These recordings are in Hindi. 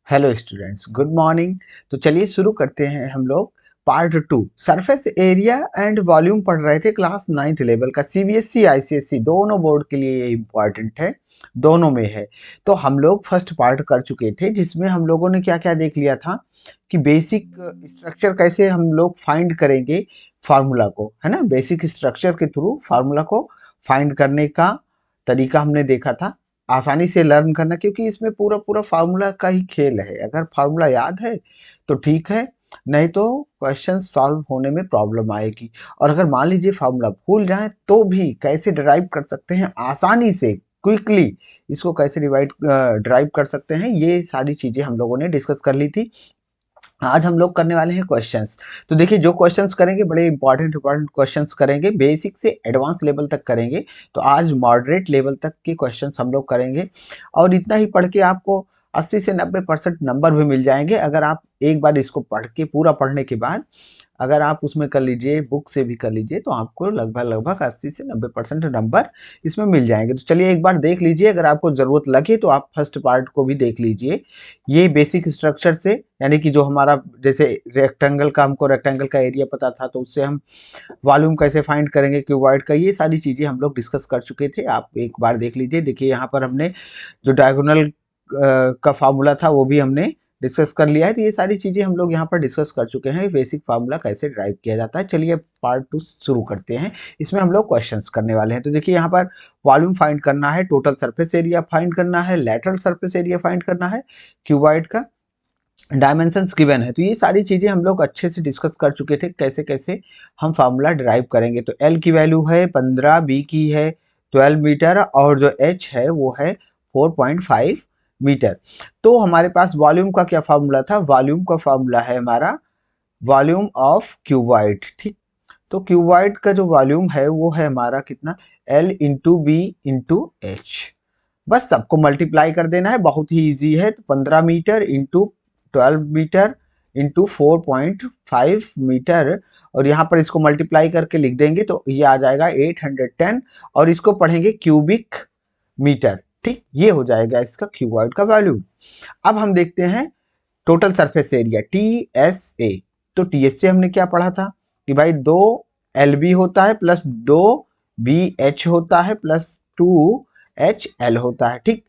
Hello students, good morning. तो चलिए शुरू करते हैं हम लोग part 2। Surface area and volume पढ़ रहे थे क्लास 9th लेवल का। सीबीएसई आईसीएसई दोनों बोर्ड के लिए ये इम्पॉर्टेंट है, दोनों में है। तो हम लोग फर्स्ट पार्ट कर चुके थे जिसमें हम लोगों ने क्या क्या देख लिया था कि बेसिक स्ट्रक्चर कैसे हम लोग फाइंड करेंगे फार्मूला को, है ना। बेसिक स्ट्रक्चर के थ्रू फार्मूला को फाइंड करने का तरीका हमने देखा था, आसानी से लर्न करना, क्योंकि इसमें पूरा पूरा फार्मूला का ही खेल है। अगर फार्मूला याद है तो ठीक है, नहीं तो क्वेश्चन सॉल्व होने में प्रॉब्लम आएगी। और अगर मान लीजिए फार्मूला भूल जाए तो भी कैसे ड्राइव कर सकते हैं आसानी से, क्विकली इसको कैसे ड्राइव कर सकते हैं, ये सारी चीज़ें हम लोगों ने डिस्कस कर ली थी। आज हम लोग करने वाले हैं क्वेश्चंस। तो देखिए, जो क्वेश्चंस करेंगे बड़े इंपॉर्टेंट क्वेश्चंस करेंगे, बेसिक से एडवांस लेवल तक करेंगे। तो आज मॉडरेट लेवल तक के क्वेश्चंस हम लोग करेंगे और इतना ही पढ़ के आपको 80 से 90% नंबर भी मिल जाएंगे। अगर आप एक बार इसको पढ़ के, पूरा पढ़ने के बाद अगर आप उसमें कर लीजिए, बुक से भी कर लीजिए, तो आपको लगभग लगभग 80 से 90% नंबर इसमें मिल जाएंगे। तो चलिए एक बार देख लीजिए, अगर आपको ज़रूरत लगे तो आप फर्स्ट पार्ट को भी देख लीजिए। ये बेसिक स्ट्रक्चर से, यानी कि जो हमारा जैसे रेक्टेंगल का, हमको रेक्टेंगल का एरिया पता था तो उससे हम वॉल्यूम कैसे फाइंड करेंगे क्यूबॉइड का, ये सारी चीज़ें हम लोग डिस्कस कर चुके थे। आप एक बार देख लीजिए। देखिए यहाँ पर हमने जो डायगोनल का फार्मूला था वो भी हमने डिस्कस कर लिया है। तो ये सारी चीज़ें हम लोग यहाँ पर डिस्कस कर चुके हैं, बेसिक फार्मूला कैसे ड्राइव किया जाता है। चलिए पार्ट 2 शुरू करते हैं। इसमें हम लोग क्वेश्चंस करने वाले हैं। तो देखिए यहाँ पर वॉल्यूम फाइंड करना है, टोटल सरफेस एरिया फाइंड करना है, लेटरल सरफेस एरिया फाइंड करना है, क्यूबॉइड का डायमेंशंस गिवन है। तो ये सारी चीज़ें हम लोग अच्छे से डिस्कस कर चुके थे, कैसे कैसे हम फार्मूला ड्राइव करेंगे। तो एल की वैल्यू है 15, बी की है 12 मीटर और जो एच है वो है 4.5 मीटर। तो हमारे पास वॉल्यूम का क्या फार्मूला था? वॉल्यूम का फार्मूला है हमारा वॉल्यूम ऑफ क्यूबॉइड, ठीक। तो क्यूबॉइड का जो वॉल्यूम है वो है हमारा कितना? L into B into H. बस सबको मल्टीप्लाई कर देना है, बहुत ही इजी है। तो 15 metre into 12 metre into 4.5 metre, और यहाँ पर इसको मल्टीप्लाई करके लिख देंगे तो ये आ जाएगा 810, और इसको पढ़ेंगे क्यूबिक मीटर, ठीक। ये हो जाएगा इसका क्यूबॉइड का वैल्यू। अब हम देखते हैं टोटल सरफेस एरिया TSA। तो TSA हमने क्या पढ़ा था कि भाई 2 LB होता है प्लस 2 BH होता है प्लस 2 HL होता है, ठीक।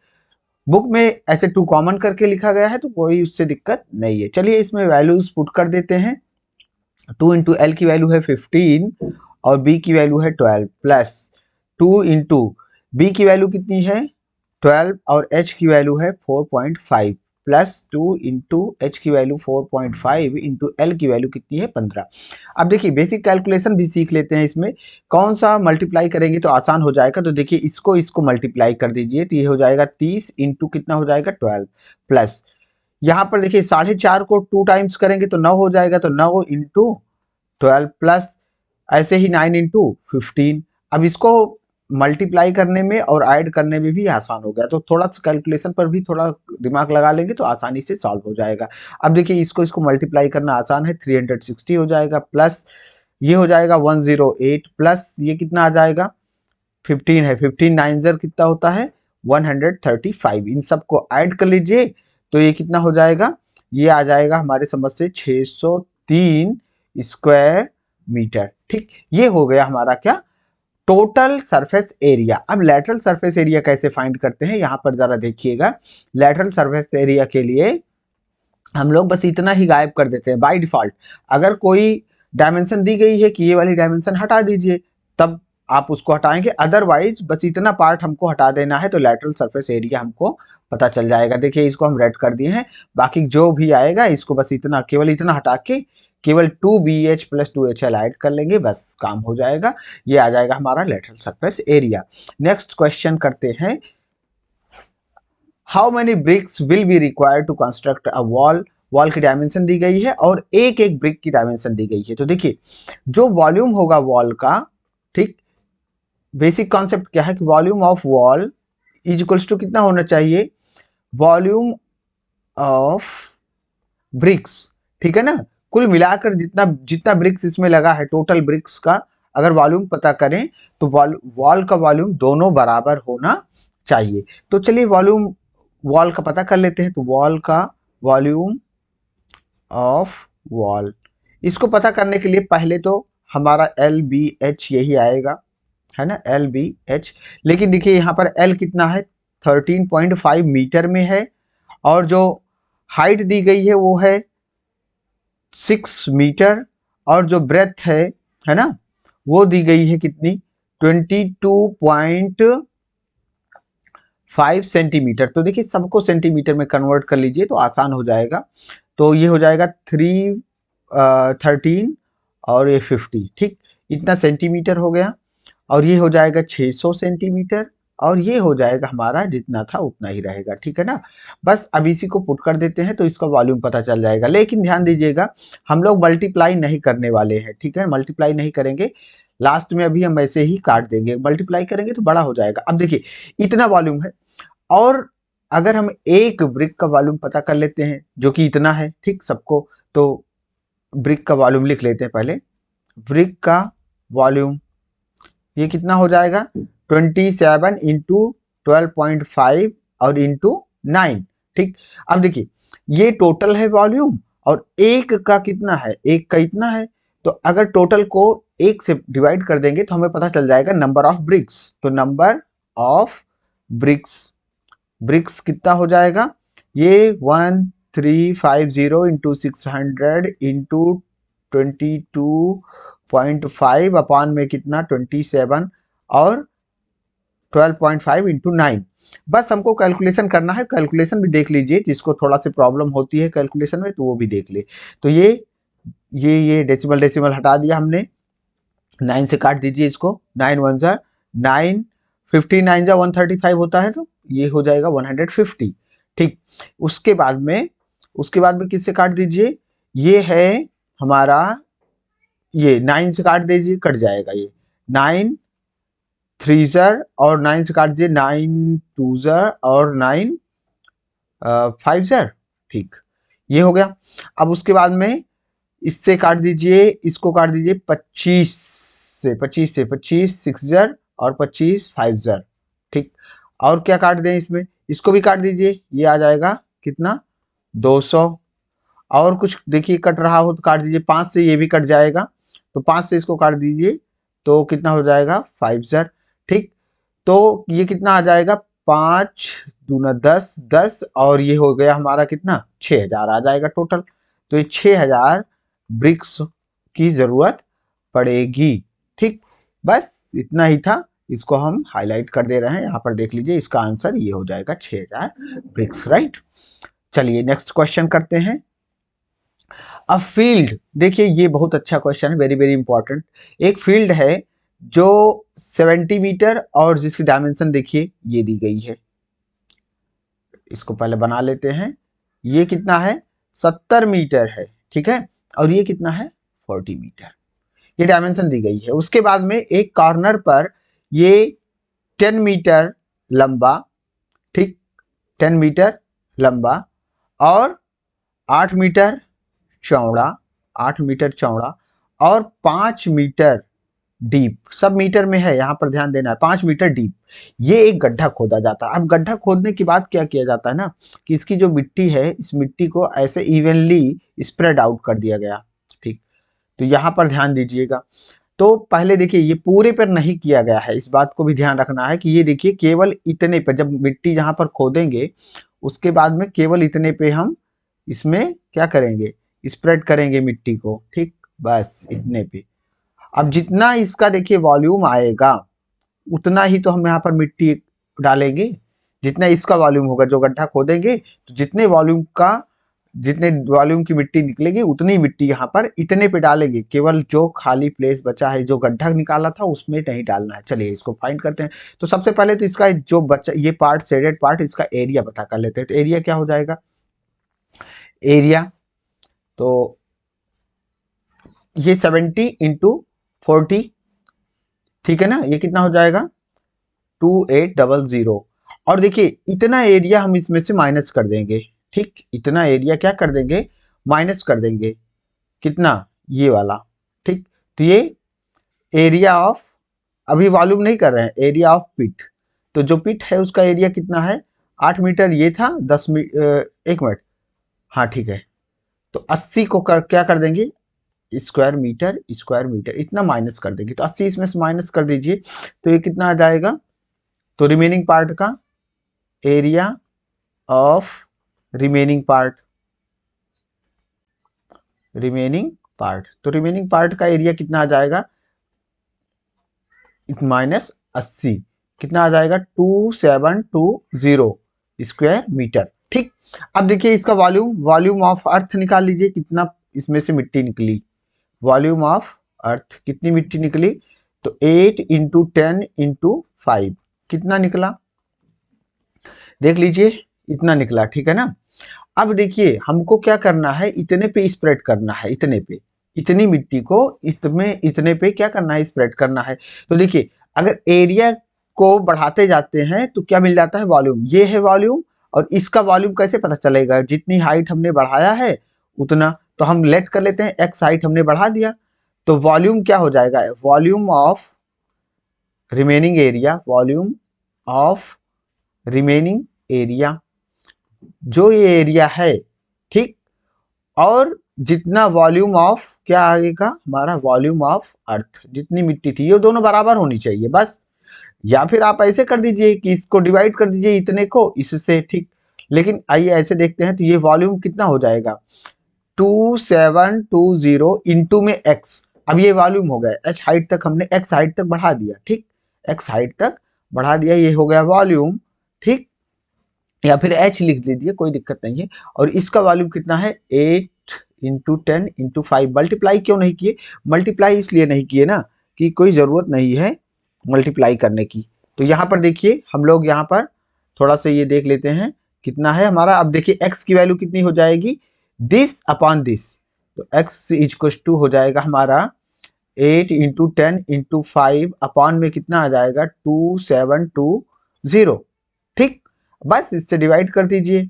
बुक में ऐसे 2 कॉमन करके लिखा गया है तो कोई उससे दिक्कत नहीं है। चलिए इसमें वैल्यूज पुट कर देते हैं। 2 इंटू एल की वैल्यू है 15 और बी की वैल्यू है 12 प्लस 2 इंटू बी की वैल्यू कितनी है 12 और एच की वैल्यू है 4.5 प्लस 2 इंटू एच की वैल्यू 4.5 इंटू एल की वैल्यू कितनी है 15। अब देखिए बेसिक कैलकुलेशन भी सीख लेते हैं। इसमें कौन सा मल्टीप्लाई करेंगे तो आसान हो जाएगा। तो देखिए इसको मल्टीप्लाई कर दीजिए तो ये हो जाएगा 30 इंटू कितना हो जाएगा 12 प्लस, यहाँ पर देखिए 4.5 को 2 टाइम्स करेंगे तो 9 हो जाएगा, तो 9 इंटू 12 प्लस ऐसे ही 9 इंटू 15। अब इसको मल्टीप्लाई करने में और ऐड करने में भी आसान हो गया, तो थोड़ा सा कैलकुलेशन पर भी थोड़ा दिमाग लगा लेंगे तो आसानी से सॉल्व हो जाएगा। अब देखिए इसको मल्टीप्लाई करना आसान है, 360 हो जाएगा प्लस ये हो जाएगा 108 प्लस ये कितना आ जाएगा 15 है, 15 9 ज़र कितना होता है 135। इन सबको ऐड कर लीजिए तो ये कितना हो जाएगा, ये आ जाएगा हमारे समझ से 603 स्क्वायर मीटर, ठीक। ये हो गया हमारा क्या, टोटल सरफेस एरिया। अब लेटरल सरफेस एरिया कैसे फाइंड करते हैं, यहां पर जरा देखिएगा। लेटरल सरफेस एरिया के लिए हम लोग बस इतना ही गायब कर देते हैं बाय डिफॉल्ट। अगर कोई डायमेंशन दी गई है कि ये वाली डायमेंशन हटा दीजिए, तब आप उसको हटाएंगे, अदरवाइज बस इतना पार्ट हमको हटा देना है तो लेटरल सरफेस एरिया हमको पता चल जाएगा। देखिए इसको हम रेड कर दिए हैं, बाकी जो भी आएगा इसको बस इतना, केवल इतना हटा के केवल 2BH प्लस 2HL ऐड कर लेंगे, बस काम हो जाएगा। ये आ जाएगा हमारा lateral surface area. Next question करते हैं, how many bricks will be required to construct a wall. Wall की डायमेंशन दी गई है और एक एक ब्रिक की डायमेंशन दी गई है। तो देखिए जो वॉल्यूम होगा वॉल का, ठीक, बेसिक कॉन्सेप्ट क्या है कि volume of wall is equals to कितना होना चाहिए, वॉल्यूम ऑफ ब्रिक्स, ठीक है ना। कुल मिलाकर जितना जितना ब्रिक्स इसमें लगा है, टोटल ब्रिक्स का अगर वॉल्यूम पता करें तो वॉल का वॉल्यूम दोनों बराबर होना चाहिए। तो चलिए वॉल्यूम वॉल का पता कर लेते हैं। तो वॉल का वॉल्यूम ऑफ वॉल। इसको पता करने के लिए पहले तो हमारा एल बी एच यही आएगा, है ना, एल बी एच। लेकिन देखिए यहाँ पर एल कितना है, 13.5 मीटर में है, और जो हाइट दी गई है वो है 6 मीटर, और जो ब्रेथ है ना, वो दी गई है कितनी, 22.5 सेंटीमीटर। तो देखिए सबको सेंटीमीटर में कन्वर्ट कर लीजिए तो आसान हो जाएगा। तो ये हो जाएगा 13 और ये 50, ठीक, इतना सेंटीमीटर हो गया। और ये हो जाएगा 600 सेंटीमीटर, और ये हो जाएगा हमारा जितना था उतना ही रहेगा, ठीक है ना। बस अब इसी को पुट कर देते हैं तो इसका वॉल्यूम पता चल जाएगा। लेकिन ध्यान दीजिएगा हम लोग मल्टीप्लाई नहीं करने वाले हैं, ठीक है, मल्टीप्लाई नहीं करेंगे, लास्ट में अभी हम ऐसे ही काट देंगे। मल्टीप्लाई करेंगे तो बड़ा हो जाएगा। अब देखिए इतना वॉल्यूम है, और अगर हम एक ब्रिक का वॉल्यूम पता कर लेते हैं जो कि इतना है, ठीक, सबको, तो ब्रिक का वॉल्यूम लिख लेते हैं पहले। ब्रिक का वॉल्यूम ये कितना हो जाएगा, 27 इंटू 12.5 और इंटू 9, ठीक। अब देखिए ये टोटल है वॉल्यूम, और एक का कितना है, एक का इतना है। तो अगर टोटल को एक से डिवाइड कर देंगे तो हमें पता चल जाएगा नंबर ऑफ ब्रिक्स। तो नंबर ऑफ ब्रिक्स, ब्रिक्स कितना हो जाएगा, ये 1350 इंटू 600 इंटू 22.5 अपॉन में कितना 27 और 12.5 इंटू 9। बस हमको कैलकुलेशन करना है, कैलकुलेशन भी देख लीजिए, जिसको थोड़ा सी प्रॉब्लम होती है कैलकुलेशन में तो वो भी देख ले। तो ये डेसिमल डेसिमल हटा दिया हमने, 9 से काट दीजिए इसको, 9 1 जा 9, 59 जा 135 होता है, तो ये हो जाएगा 150, ठीक। उसके बाद में किससे काट दीजिए, ये है हमारा, ये 9 से काट दीजिए, कट जाएगा ये 9 3 जर, और 9 से काट दीजिए 9 2 जर और 9 5 जर, ठीक, ये हो गया। अब उसके बाद में इससे काट दीजिए, इसको काट दीजिए 25 से 25 6 जर और 25 5 जर, ठीक। और क्या काट दें इसमें, इसको भी काट दीजिए, ये आ जाएगा कितना 200। और कुछ देखिए कट रहा हो तो काट दीजिए, 5 से ये भी कट जाएगा, तो 5 से इसको काट दीजिए तो कितना हो जाएगा 5 जर, ठीक। तो ये कितना आ जाएगा, 5 दूना 10 10, और ये हो गया हमारा कितना 6000 आ जाएगा टोटल। तो ये 6000 ब्रिक्स की जरूरत पड़ेगी, ठीक। बस इतना ही था, इसको हम हाईलाइट कर दे रहे हैं, यहाँ पर देख लीजिए इसका आंसर ये हो जाएगा 6000 ब्रिक्स, राइट। चलिए नेक्स्ट क्वेश्चन करते हैं। अ फील्ड, देखिए ये बहुत अच्छा क्वेश्चन है, वेरी वेरी इंपॉर्टेंट। एक फील्ड है जो 70 मीटर और जिसकी डायमेंशन देखिए ये दी गई है, इसको पहले बना लेते हैं। ये कितना है 70 मीटर है, ठीक है, और ये कितना है 40 मीटर, ये डायमेंशन दी गई है। उसके बाद में एक कॉर्नर पर ये 10 मीटर लंबा, ठीक, 10 मीटर लंबा और 8 मीटर चौड़ा, 8 मीटर चौड़ा और 5 मीटर डीप, सब मीटर में है, यहाँ पर ध्यान देना है, 5 मीटर डीप, ये एक गड्ढा खोदा जाता है। अब गड्ढा खोदने के बाद क्या किया जाता है ना, कि इसकी जो मिट्टी है इस मिट्टी को ऐसे इवनली स्प्रेड आउट कर दिया गया, ठीक। तो यहाँ पर ध्यान दीजिएगा। तो पहले देखिए ये पूरे पर नहीं किया गया है, इस बात को भी ध्यान रखना है कि ये देखिए केवल इतने पर, जब मिट्टी जहाँ पर खोदेंगे उसके बाद में केवल इतने पे हम इसमें क्या करेंगे, स्प्रेड करेंगे मिट्टी को, ठीक, बस इतने पे। अब जितना इसका देखिए वॉल्यूम आएगा उतना ही तो हम यहाँ पर मिट्टी डालेंगे, जितना इसका वॉल्यूम होगा जो गड्ढा खोदेंगे, तो जितने वॉल्यूम की मिट्टी निकलेगी उतनी मिट्टी यहाँ पर इतने पे डालेंगे, केवल जो खाली प्लेस बचा है जो गड्ढा निकाला था उसमें नहीं डालना है। चलिए इसको फाइंड करते हैं। तो सबसे पहले तो इसका जो बचा ये पार्ट, शेडेड पार्ट, इसका एरिया पता कर लेते हैं। तो एरिया क्या हो जाएगा, एरिया तो ये 70 इंटू 40, ठीक है ना, ये कितना हो जाएगा 2800। और देखिए इतना एरिया हम इसमें से माइनस कर देंगे, ठीक, इतना एरिया क्या कर देंगे, माइनस कर देंगे, कितना, ये वाला, ठीक। तो ये एरिया ऑफ, अभी वॉल्यूम नहीं कर रहे हैं, एरिया ऑफ पिट। तो जो पिट है उसका एरिया कितना है 8 मीटर, ये था 10 मीटर, एक मिनट, हाँ ठीक है, तो 80 को क्या कर देंगे, स्क्वायर मीटर इतना माइनस कर देंगे, तो 80 इसमें से माइनस कर दीजिए, तो ये कितना आ जाएगा, तो रिमेनिंग पार्ट का एरिया ऑफ रिमेनिंग पार्ट, तो रिमेनिंग पार्ट का एरिया कितना आ जाएगा, -80 कितना आ जाएगा, 2720 स्क्वायर मीटर। ठीक, अब देखिए इसका वॉल्यूम ऑफ अर्थ निकाल लीजिए, कितना इसमें से मिट्टी निकली, वॉल्यूम ऑफ अर्थ कितनी मिट्टी निकली, तो 8 इंटू 10 इंटू 5 कितना निकला, देख लीजिए इतना निकला। ठीक है ना, अब देखिए हमको क्या करना है, इतने पे स्प्रेड करना है, इतने पे, इतनी मिट्टी को इसमें इतने पे क्या करना है, स्प्रेड करना है। तो देखिए अगर एरिया को बढ़ाते जाते हैं तो क्या मिल जाता है, वॉल्यूम, ये है वॉल्यूम, और इसका वॉल्यूम कैसे पता चलेगा, जितनी हाइट हमने बढ़ाया है उतना, तो हम लेट कर लेते हैं एक्स हाइट हमने बढ़ा दिया, तो वॉल्यूम क्या हो जाएगा, volume of remaining area, volume of remaining area, जो ये एरिया है, ठीक, और जितना वॉल्यूम ऑफ क्या आएगा हमारा, वॉल्यूम ऑफ अर्थ, जितनी मिट्टी थी, ये दोनों बराबर होनी चाहिए बस, या फिर आप ऐसे कर दीजिए कि इसको डिवाइड कर दीजिए इतने को इससे। ठीक, लेकिन आइए ऐसे देखते हैं, तो ये वॉल्यूम कितना हो जाएगा, 2720 इंटू में एक्स, अब ये वॉल्यूम हो गया, एच हाइट तक हमने एक्स हाइट तक बढ़ा दिया, ठीक, एक्स हाइट तक बढ़ा दिया, ये हो गया वॉल्यूम। ठीक, या फिर एच लिख लीजिए, कोई दिक्कत नहीं है, और इसका वॉल्यूम कितना है, 8 इंटू 10 इंटू 5, मल्टीप्लाई क्यों नहीं किए, मल्टीप्लाई इसलिए नहीं किए ना कि कोई ज़रूरत नहीं है मल्टीप्लाई करने की। तो यहाँ पर देखिए हम लोग यहाँ पर थोड़ा सा ये देख लेते हैं कितना है हमारा, अब देखिए x की वैल्यू कितनी हो जाएगी, दिस अपॉन दिस, तो x इक्वल टू हो जाएगा हमारा 8 इंटू 10 इंटू 5 अपॉन में कितना आ जाएगा, 2720। ठीक, बस इससे डिवाइड कर दीजिए,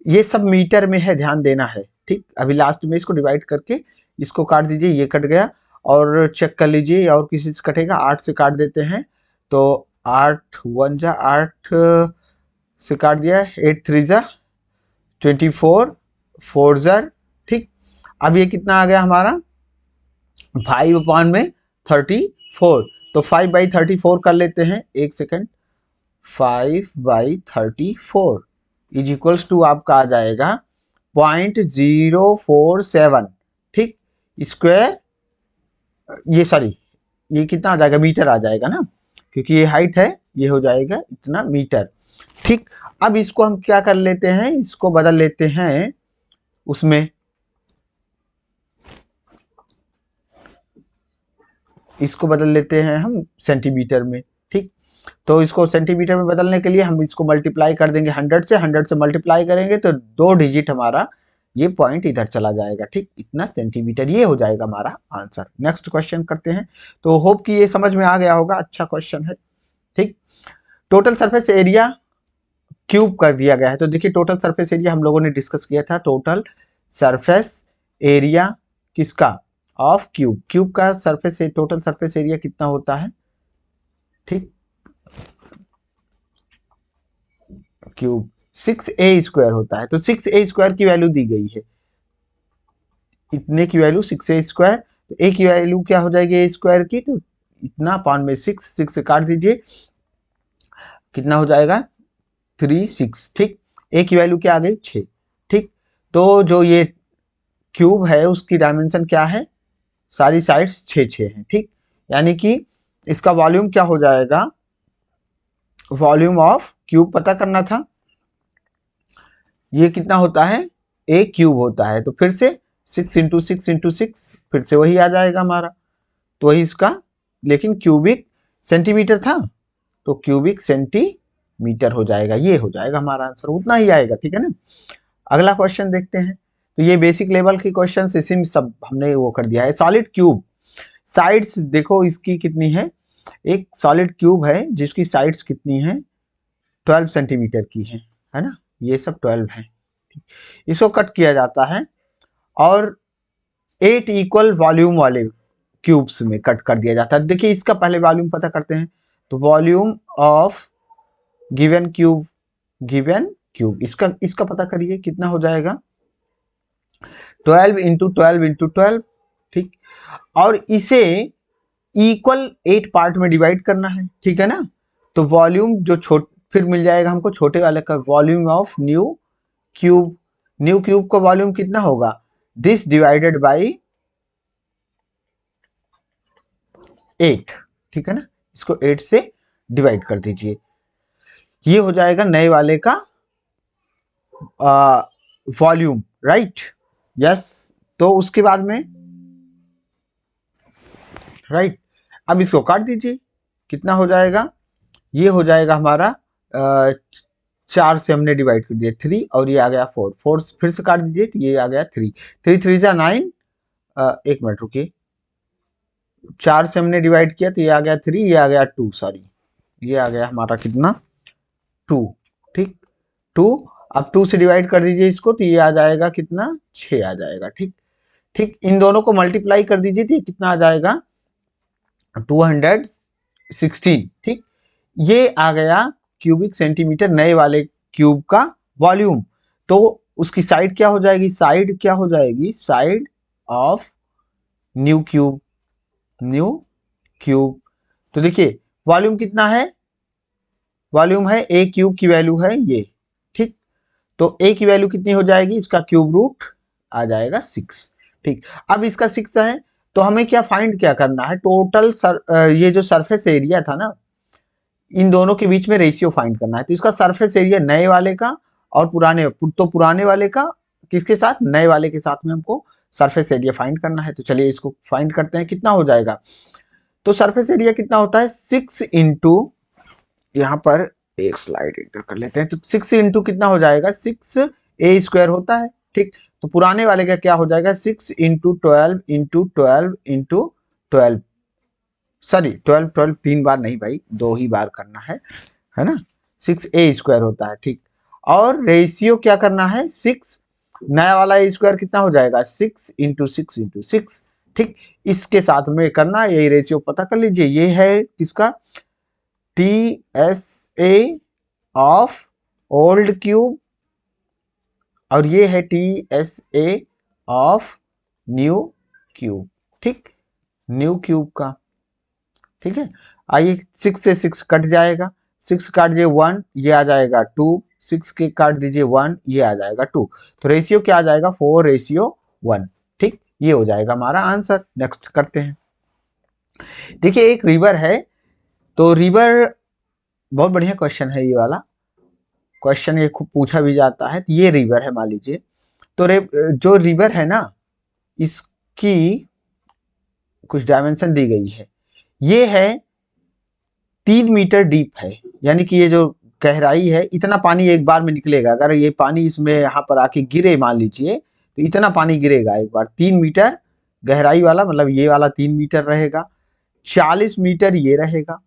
ये सब मीटर में है, ध्यान देना है। ठीक, अभी लास्ट में इसको डिवाइड करके इसको काट दीजिए, ये कट गया, और चेक कर लीजिए और किसी से कटेगा, 8 से काट देते हैं, तो 8 1 जा 8 से काट दिया, 8 3 जा 24 4 जा, ठीक, अब ये कितना आ गया हमारा, 5 अपॉन में 34, तो 5/34 कर लेते हैं, एक सेकंड, 5/34 इज इक्वल्स टू आपका आ जाएगा 0.047, ठीक, स्क्वायर, ये सॉरी ये कितना आ जाएगा, मीटर आ जाएगा ना, क्योंकि ये हाइट है, ये हो जाएगा इतना मीटर। ठीक, अब इसको हम क्या कर लेते हैं, इसको बदल लेते हैं उसमें, इसको बदल लेते हैं हम सेंटीमीटर में। ठीक, तो इसको सेंटीमीटर में बदलने के लिए हम इसको मल्टीप्लाई कर देंगे 100 से, 100 से मल्टीप्लाई करेंगे तो 2 डिजिट हमारा ये पॉइंट इधर चला जाएगा। ठीक, इतना सेंटीमीटर, ये हो जाएगा हमारा आंसर। नेक्स्ट क्वेश्चन करते हैं, तो होप कि ये समझ में आ गया होगा, अच्छा क्वेश्चन है। ठीक, टोटल सरफेस एरिया क्यूब कर दिया गया है, तो देखिए टोटल सरफेस एरिया हम लोगों ने डिस्कस किया था, टोटल सरफेस एरिया किसका, ऑफ क्यूब, क्यूब का सरफेस टोटल सरफेस एरिया कितना होता है, ठीक, क्यूब 6a² होता है, तो 6a² की वैल्यू दी गई है, इतने की वैल्यू 6a², तो a की वैल्यू क्या हो जाएगी a² की, तो इतना अपॉन में 6 से काट दीजिए, कितना हो जाएगा 36। ठीक, a की वैल्यू क्या आ गई 6। ठीक, तो जो ये क्यूब है उसकी डायमेंशन क्या है, सारी साइड्स 6 हैं। ठीक, यानी कि इसका वॉल्यूम क्या हो जाएगा, वॉल्यूम ऑफ क्यूब पता करना था, ये कितना होता है, ए क्यूब होता है, तो फिर से 6 इंटू 6 इंटू 6 फिर से वही आ जाएगा हमारा, तो वही इसका, लेकिन क्यूबिक सेंटीमीटर था तो क्यूबिक सेंटीमीटर हो जाएगा, ये हो जाएगा हमारा आंसर, उतना ही आएगा। ठीक है ना, अगला क्वेश्चन देखते हैं, तो ये बेसिक लेवल के क्वेश्चन इसी में सब हमने वो कर दिया है। सॉलिड क्यूब साइड्स देखो इसकी कितनी है, एक सॉलिड क्यूब है जिसकी साइड्स कितनी है, 12 सेंटीमीटर की है ना, ये सब 12 है, इसको कट किया जाता है और 8 इक्वल वॉल्यूम वाले क्यूब्स में कट कर दिया जाता है। देखिए इसका पहले वॉल्यूम पता करते हैं, तो वॉल्यूम ऑफ गिवन क्यूब, इसका पता करिए कितना हो जाएगा, 12 इंटू 12 इंटू 12, ठीक। और इसे इक्वल 8 पार्ट में डिवाइड करना है, ठीक है ना। तो वॉल्यूम जो फिर मिल जाएगा हमको छोटे वाले का volume of new cube. New cube का वॉल्यूम कितना होगा, दिस डिवाइडेड बाई 8, ठीक है ना। इसको 8 से डिवाइड कर दीजिए, ये हो जाएगा नए वाले का वॉल्यूम, राइट। यस, तो उसके बाद में राइट, अब इसको काट दीजिए, कितना हो जाएगा, ये हो जाएगा हमारा 4 से हमने डिवाइड कर दिया 3, और ये आ गया 4, 4 फिर से काट दीजिए तो ये आ गया 3, 3 3 जा 9, एक मिनट रुकिए, 4 से हमने डिवाइड किया तो ये आ गया 3, ये आ गया 2, सॉरी, ये आ गया हमारा कितना 2, ठीक 2। अब 2 से डिवाइड कर दीजिए इसको तो ये आ जाएगा कितना 6 आ जाएगा, ठीक। ठीक, इन दोनों को मल्टीप्लाई कर दीजिए तो ये कितना आ जाएगा 216, ठीक। ये आ गया क्यूबिक सेंटीमीटर नए वाले क्यूब का वॉल्यूम। तो उसकी साइड क्या हो जाएगी, साइड क्या हो जाएगी, side of new cube, new cube. तो देखिए वॉल्यूम कितना है, वॉल्यूम है ए क्यूब की वैल्यू है ये, ठीक। तो ए की वैल्यू कितनी हो जाएगी, इसका क्यूब रूट आ जाएगा 6, ठीक। अब इसका 6 है तो हमें क्या फाइंड क्या करना है, टोटल ये जो सरफेस एरिया था ना, इन दोनों के बीच में रेशियो फाइंड करना है। तो इसका सरफेस एरिया नए वाले का और पुराने वाले का किसके साथ, नए वाले के साथ में हमको सरफेस एरिया फाइंड करना है। तो चलिए इसको फाइंड करते हैं, कितना हो जाएगा। तो सरफेस एरिया कितना होता है 6 इंटू, यहाँ पर एक स्लाइड एंटर कर लेते हैं, तो 6 इंटू कितना हो जाएगा 6a² होता है, ठीक। तो पुराने वाले का क्या हो जाएगा 6 इंटू 12 इंटू 12 इंटू 12, सॉरी 12 12 3 बार नहीं भाई, 2 ही बार करना है ना, 6a² होता है, ठीक। और रेशियो क्या करना है 6, नया वाला a² कितना हो जाएगा 6 इंटू 6 इंटू 6, ठीक। इसके साथ में करना, यही रेशियो पता कर लीजिए, ये है किसका TSA ऑफ ओल्ड क्यूब, और ये है TSA ऑफ न्यू क्यूब, ठीक, न्यू क्यूब का, ठीक है। आइए 6 से 6 कट जाएगा, 6 काट दीजिए 1, ये आ जाएगा 2, 6 के काट दीजिए 1, ये आ जाएगा 2। तो रेशियो क्या आ जाएगा 4:1, ठीक। ये हो जाएगा हमारा आंसर। नेक्स्ट करते हैं, देखिए एक रिवर है, तो रिवर बहुत बढ़िया क्वेश्चन है, ये वाला क्वेश्चन ये खूब पूछा भी जाता है। ये रिवर है मान लीजिए, तो जो रिवर है ना, इसकी कुछ डायमेंशन दी गई है, ये है 3 मीटर डीप है, यानी कि ये जो गहराई है, इतना पानी एक बार में निकलेगा। अगर ये पानी इसमें यहाँ पर आके गिरे मान लीजिए, तो इतना पानी गिरेगा एक बार, 3 मीटर गहराई वाला, मतलब ये वाला 3 मीटर रहेगा, 40 मीटर ये रहेगा,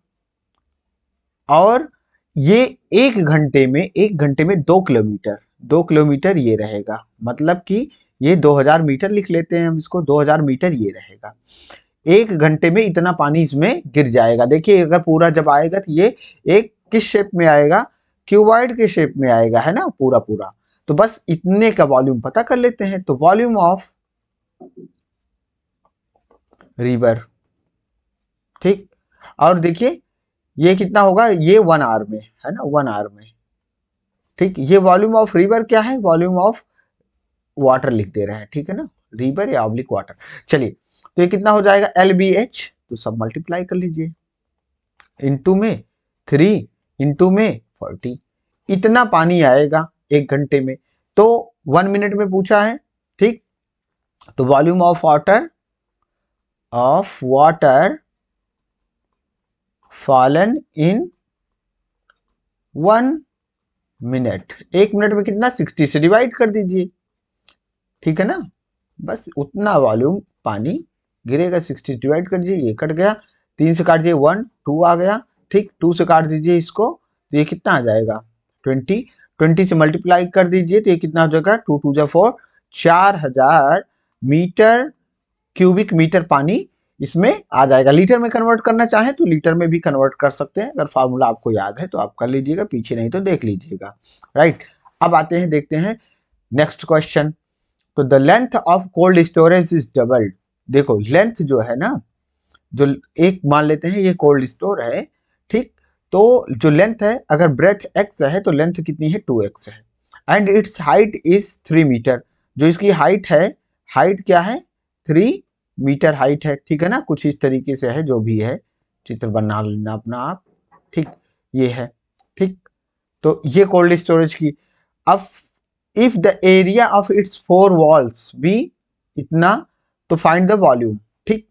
और ये एक घंटे में 2 किलोमीटर, 2 किलोमीटर ये रहेगा, मतलब कि ये 2000 मीटर लिख लेते हैं हम इसको, 2000 मीटर ये रहेगा। एक घंटे में इतना पानी इसमें गिर जाएगा। देखिए अगर पूरा जब आएगा तो ये एक किस शेप में आएगा, क्यूबॉइड के शेप में आएगा, है ना, पूरा पूरा। तो बस इतने का वॉल्यूम पता कर लेते हैं। तो वॉल्यूम ऑफ रिवर, ठीक। और देखिए ये कितना होगा, ये 1 आवर में है ना, 1 आवर में, ठीक। ये वॉल्यूम ऑफ रिवर क्या है, वॉल्यूम ऑफ वाटर लिख दे रहे हैं, ठीक है ना, रिवर या ऑब्लिक वाटर। चलिए तो ये कितना हो जाएगा LBH, तो सब मल्टीप्लाई कर लीजिए, इंटू में 3 इंटू में 40, इतना पानी आएगा एक घंटे में। तो 1 मिनट में पूछा है, ठीक। तो volume of water fallen in 1 minute, एक मिनट में कितना 60 से डिवाइड कर दीजिए, ठीक है ना, बस उतना वॉल्यूम पानी गिरेगा। 60 डिवाइड कर दीजिए, ये कट गया, 3 से काट दीजिए 1, 2 आ गया, ठीक। 2 से काट दीजिए इसको तो ये कितना आ जाएगा 20, 20 से मल्टीप्लाई कर दीजिए तो ये कितना हो जाएगा 2 2 जा 4, 4000 मीटर क्यूबिक मीटर पानी इसमें आ जाएगा। लीटर में कन्वर्ट करना चाहें तो लीटर में भी कन्वर्ट कर सकते हैं, अगर फार्मूला आपको याद है तो आप कर लीजिएगा, पीछे नहीं तो देख लीजिएगा, राइट। अब आते हैं देखते हैं नेक्स्ट क्वेश्चन। तो the length of cold storage is doubled. देखो लेंथ जो है ना, जो एक मान लेते हैं ये कोल्ड स्टोर है, ठीक। तो जो लेंथ है, अगर ब्रेथ x है तो लेंथ कितनी है, 2x है। And its height is 3 metre. जो इसकी हाइट है, हाइट क्या है, 3 मीटर हाइट है, ठीक है ना। कुछ इस तरीके से है, जो भी है चित्र बना लेना अपना आप, ठीक। ये है, ठीक। तो ये कोल्ड स्टोरेज की। अब if the area of its 4 walls be इतना, तो फाइंड द वॉल्यूम, ठीक।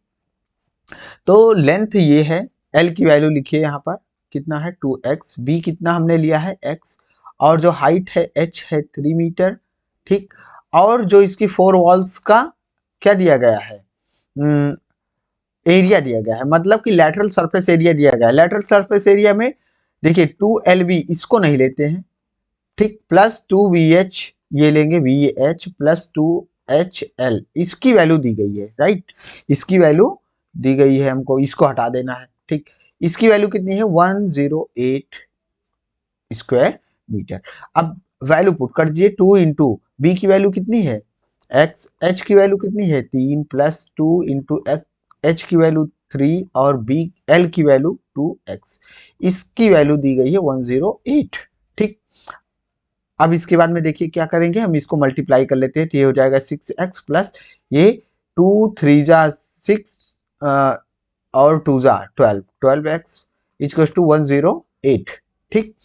तो लेंथ ये है, L की वैल्यू लिखिए यहाँ पर, कितना है 2x, B कितना हमने लिया है x, और जो हाइट है h है 3 मीटर, ठीक। और जो इसकी 4 वॉल्स का क्या दिया गया है, एरिया दिया गया है, मतलब कि लैटरल सरफेस एरिया दिया गया है। लैटरल सरफेस एरिया में देखिए 2LB इसको नहीं लेते हैं, ठीक, प्लस 2VH ये लेंगे, VH प्लस 2HL, इसकी वैल्यू दी गई है, राइट। इसकी वैल्यू दी गई है, हमको इसको हटा देना है, ठीक। इसकी वैल्यू कितनी है, 108 स्क्वायर मीटर। अब वैल्यू पुट कर दीजिए, 2 इंटू बी की वैल्यू कितनी है x, h की वैल्यू कितनी है 3 प्लस 2 इंटू h की वैल्यू 3 और b l की वैल्यू 2x, इसकी वैल्यू दी गई है 108, ठीक। अब इसके बाद में देखिए क्या करेंगे, हम इसको मल्टीप्लाई कर लेते हैं, तो ये हो जाएगा 6x प्लस ये 2 3 जा 6 और 2 जा 12, 12x इक्वल्स टू 108, ठीक।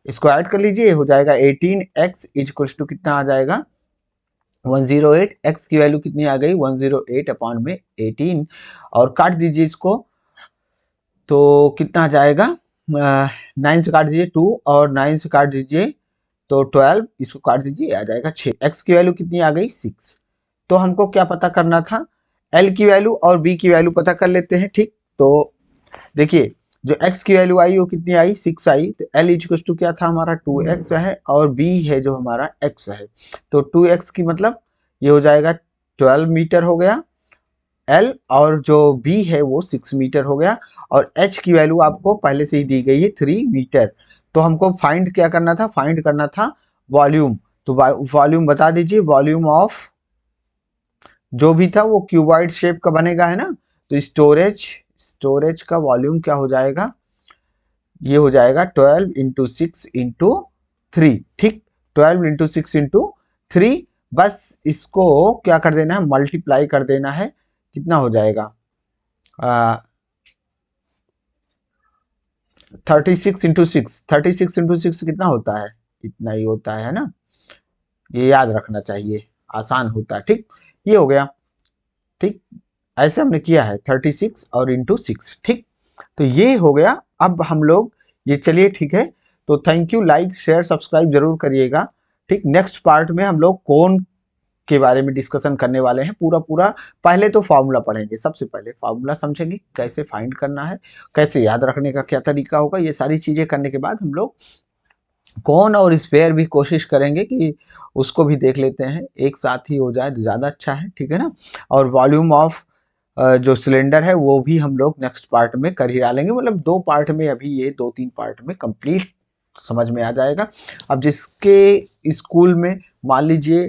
इसको ऐड कर लीजिए, हो जाएगा 18x इक्वल्स टू कितना आ जाएगा 108। x की वैल्यू कितनी आ गई 108 अपॉन में 18, और काट दीजिए इसको, तो कितना आ जाएगा 9 से काट दीजिए 2 और 9 से काट दीजिए तो 12, इसको काट दीजिए आ जाएगा 6। x की वैल्यू कितनी आ गई 6। तो हमको क्या पता करना था, l की वैल्यू और b की वैल्यू पता कर लेते हैं, ठीक। तो देखिए जो x की वैल्यू आई वो कितनी आई 6 आई, तो l इक्वल टू क्या था हमारा 2x है, और b है जो हमारा x है, तो 2x की मतलब ये हो जाएगा 12 मीटर हो गया l, और जो b है वो 6 मीटर हो गया, और h की वैल्यू आपको पहले से ही दी गई है 3 मीटर। तो हमको फाइंड क्या करना था, फाइंड करना था वॉल्यूम। तो वॉल्यूम बता दीजिए, वॉल्यूम ऑफ जो भी था वो क्यूबॉइड शेप का बनेगा, है ना। तो स्टोरेज का वॉल्यूम क्या हो जाएगा, ये हो जाएगा 12 इंटू 6 इंटू 3, ठीक। 12 इंटू 6 इंटू 3, बस इसको क्या कर देना है, मल्टीप्लाई कर देना है, कितना हो जाएगा 36 इंटू 6, 36 इंटू 6 कितना होता है, इतना ही होता है ना। ये याद रखना चाहिए, आसान होता है, ठीक। ये हो गया, ठीक। ऐसे हमने किया है 36 और इंटू 6, ठीक। तो ये हो गया। अब हम लोग ये, चलिए ठीक है, तो thank you, like share subscribe जरूर करिएगा, ठीक। नेक्स्ट पार्ट में हम लोग कोण के बारे में डिस्कशन करने वाले हैं, पूरा पूरा। पहले तो फॉर्मूला पढ़ेंगे, सबसे पहले फॉर्मूला समझेंगे, कैसे फाइंड करना है, कैसे याद रखने का क्या तरीका होगा, ये सारी चीजें करने के बाद हम लोग कोण और स्फीयर भी कोशिश करेंगे कि उसको भी देख लेते हैं, एक साथ ही हो जाए तो ज़्यादा अच्छा है, ठीक है ना। और वॉल्यूम ऑफ जो सिलेंडर है वो भी हम लोग नेक्स्ट पार्ट में कर ही डालेंगे, मतलब 2 पार्ट में, अभी ये 2-3 पार्ट में कंप्लीट समझ में आ जाएगा। अब जिसके स्कूल में मान लीजिए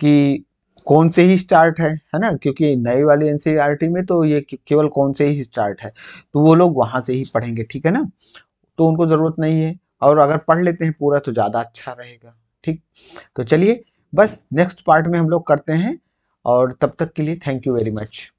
कि कौन से ही स्टार्ट है ना, क्योंकि नई वाली एनसीईआरटी में तो ये केवल कौन से ही स्टार्ट है, तो वो लोग वहाँ से ही पढ़ेंगे, ठीक है ना। तो उनको ज़रूरत नहीं है, और अगर पढ़ लेते हैं पूरा तो ज़्यादा अच्छा रहेगा, ठीक। तो चलिए बस नेक्स्ट पार्ट में हम लोग करते हैं, और तब तक के लिए थैंक यू वेरी मच।